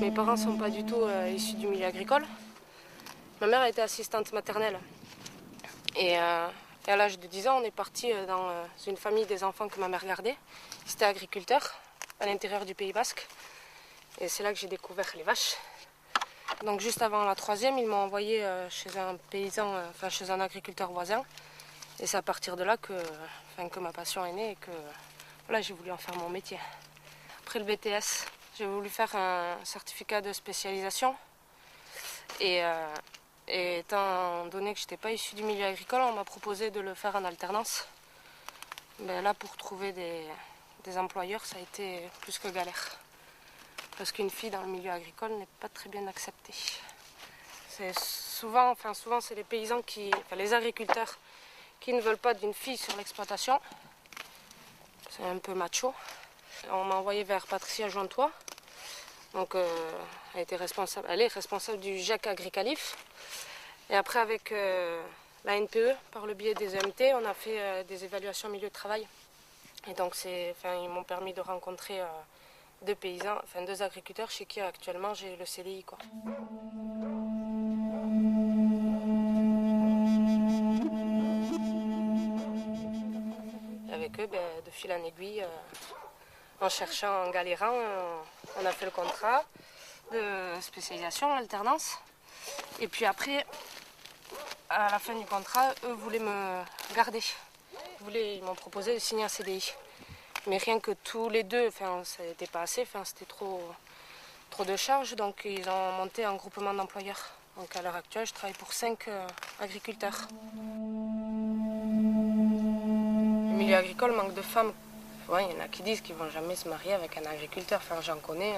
Mes parents ne sont pas du tout issus du milieu agricole. Ma mère était assistante maternelle. Et à l'âge de 10 ans, on est parti dans une famille des enfants que ma mère gardait. C'était agriculteur à l'intérieur du Pays Basque. Et c'est là que j'ai découvert les vaches. Donc juste avant la troisième, ils m'ont envoyé chez un paysan, chez un agriculteur voisin. Et c'est à partir de là que ma passion est née et que voilà, j'ai voulu en faire mon métier. Après le BTS, j'ai voulu faire un certificat de spécialisation. Et étant donné que je n'étais pas issue du milieu agricole, on m'a proposé de le faire en alternance. Mais là, pour trouver des employeurs, ça a été plus que galère. Parce qu'une fille dans le milieu agricole n'est pas très bien acceptée. C'est souvent c'est les paysans les agriculteurs qui ne veulent pas d'une fille sur l'exploitation. C'est un peu macho. On m'a envoyé vers Patricia Jointois. Donc, elle est responsable du GIEC Agricalif. Et après, avec la NPE, par le biais des EMT, on a fait des évaluations milieu de travail. Et donc, ils m'ont permis de rencontrer deux paysans, deux agriculteurs chez qui actuellement j'ai le CDI, quoi. Et avec eux, de fil en aiguille, en cherchant, en galérant, on a fait le contrat de spécialisation, alternance. Et puis après, à la fin du contrat, eux voulaient me garder. Ils m'ont proposé de signer un CDI. Mais rien que tous les deux, ça n'était pas assez, c'était trop de charges. Donc ils ont monté un groupement d'employeurs. Donc à l'heure actuelle, je travaille pour 5 agriculteurs. Le milieu agricole manque de femmes. Ouais, il y en a qui disent qu'ils ne vont jamais se marier avec un agriculteur. J'en connais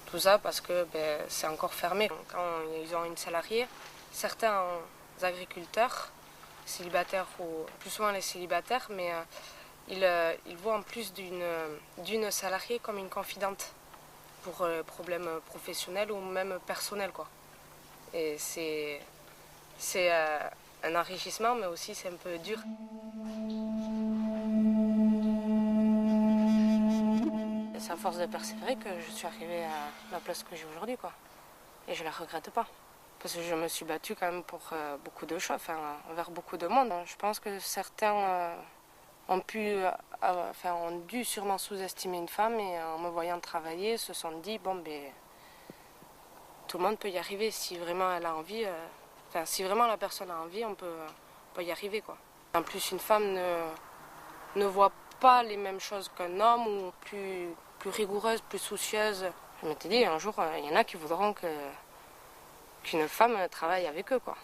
tout ça parce que c'est encore fermé. Quand ils ont une salariée, certains agriculteurs, célibataires ou plus souvent les célibataires, mais ils voient en plus d'une salariée comme une confidente pour problèmes professionnels ou même personnels, quoi. Et c'est un enrichissement, mais aussi c'est un peu dur. C'est à force de persévérer que je suis arrivée à la place que j'ai aujourd'hui, quoi. Et je la regrette pas. Parce que je me suis battue quand même pour beaucoup de choses, envers beaucoup de monde. Je pense que certains ont dû sûrement sous-estimer une femme et en me voyant travailler, se sont dit, tout le monde peut y arriver si vraiment elle a envie. Si vraiment la personne a envie, on peut y arriver, quoi. En plus, une femme ne voit pas les mêmes choses qu'un homme ou plus rigoureuse, plus soucieuse. Je m'étais dit, un jour, il y en a qui voudront qu'une femme travaille avec eux, quoi.